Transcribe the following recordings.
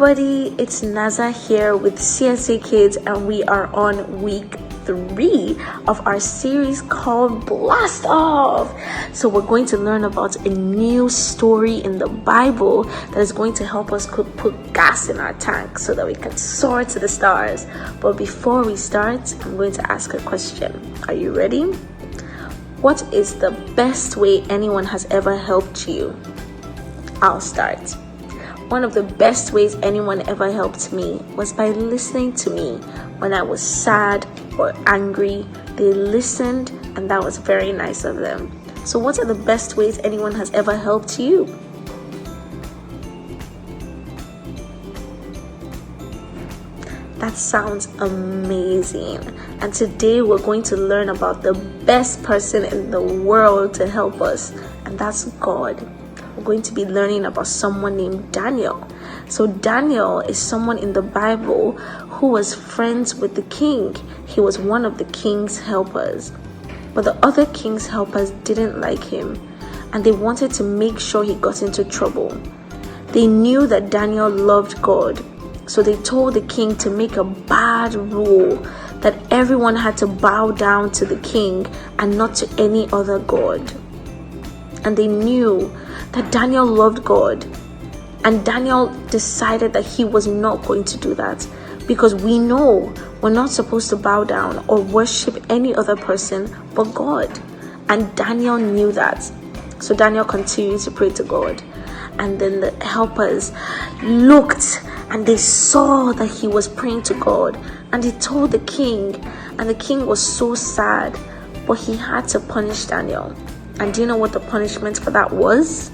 everybody, it's Naza here with CSA Kids, and we are on week 3 of our series called Blast Off. So we're going to learn about a new story in the Bible that is going to help us put gas in our tank so that we can soar to the stars. But before we start, I'm going to ask a question. Are you ready? What is the best way anyone has ever helped you? I'll start. One of the best ways anyone ever helped me was by listening to me when I was sad or angry. They listened, and that was very nice of them. So what are the best ways anyone has ever helped you? That sounds amazing. And today we're going to learn about the best person in the world to help us, and that's God. We're going to be learning about someone named Daniel. So Daniel is someone in the Bible who was friends with the king. He was one of the king's helpers. But the other king's helpers didn't like him, and they wanted to make sure he got into trouble. They knew that Daniel loved God, so they told the king to make a bad rule that everyone had to bow down to the king and not to any other god. And they knew that Daniel loved God, and Daniel decided that he was not going to do that, because we know we're not supposed to bow down or worship any other person but God. And Daniel knew that. So Daniel continued to pray to God. And then the helpers looked and they saw that he was praying to God, and they told the king, and the king was so sad, but he had to punish Daniel. And do you know what the punishment for that was?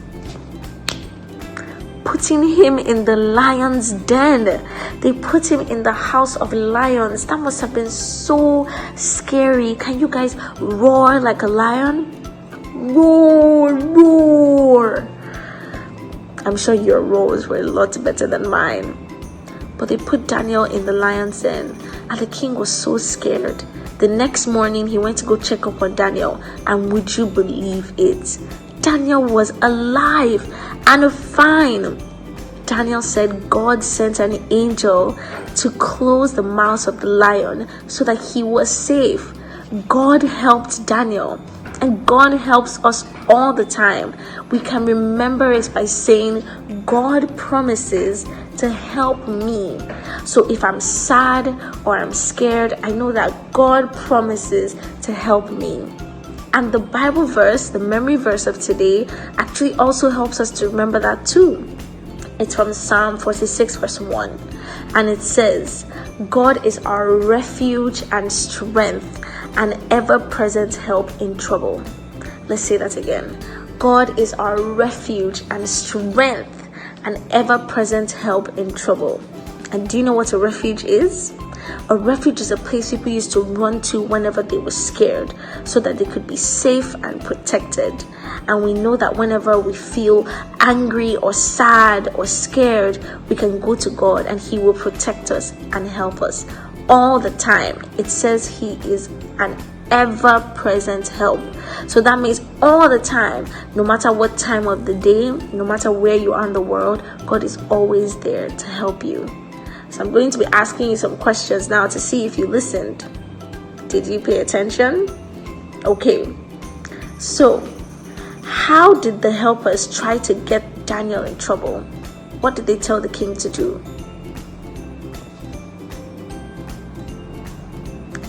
Putting him in the lion's den. They put him in the house of lions. That must have been so scary. Can you guys roar like a lion? Roar, roar. I'm sure your roars were a lot better than mine. But they put Daniel in the lion's den, and the king was so scared. The next morning, he went to go check up on Daniel, and would you believe it? Daniel was alive and fine. Daniel said God sent an angel to close the mouth of the lion so that he was safe. God helped Daniel, and God helps us all the time. We can remember it by saying, God promises to help me. So if I'm sad or I'm scared, I know that God promises to help me. And the Bible verse, the memory verse of today, actually also helps us to remember that too. It's from Psalm 46 verse 1. And it says, God is our refuge and strength, an ever-present help in trouble. Let's say that again. God is our refuge and strength, an ever-present help in trouble. And do you know what a refuge is? A refuge is a place people used to run to whenever they were scared, so that they could be safe and protected. And we know that whenever we feel angry or sad or scared, we can go to God and He will protect us and help us all the time. It says He is an ever-present help. So that means all the time, no matter what time of the day, no matter where you are in the world, God is always there to help you. So I'm going to be asking you some questions now to see if you listened. Did you pay attention? Okay. So, how did the helpers try to get Daniel in trouble? What did they tell the king to do?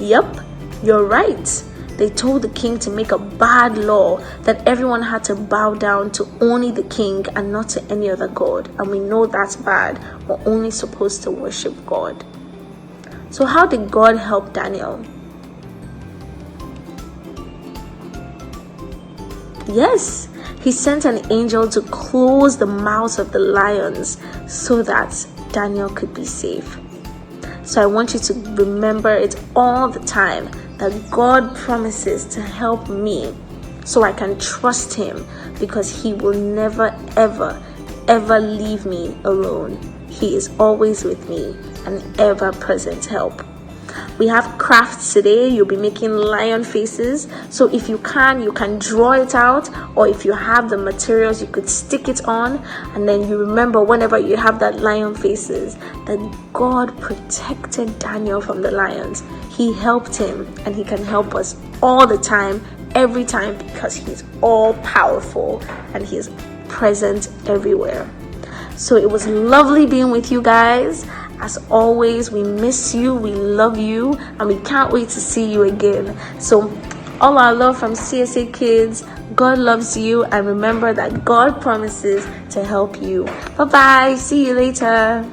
Yep, you're right. They told the king to make a bad law that everyone had to bow down to only the king and not to any other god. And we know that's bad. We're only supposed to worship God. So how did God help Daniel? Yes, He sent an angel to close the mouths of the lions so that Daniel could be safe. So I want you to remember it all the time, that God promises to help me, so I can trust Him, because He will never, ever, ever leave me alone. He is always with me, an ever-present help. We have crafts today. You'll be making lion faces. So if you can draw it out, or if you have the materials, you could stick it on, and then you remember whenever you have that lion faces that God protected Daniel from the lions. He helped him, and he can help us all the time, every time, because he's all powerful and he's present everywhere. So it was lovely being with you guys. As always, we miss you, we love you, and we can't wait to see you again. So all our love from CSA Kids. God loves you, and remember that God promises to help you. Bye bye. See you later.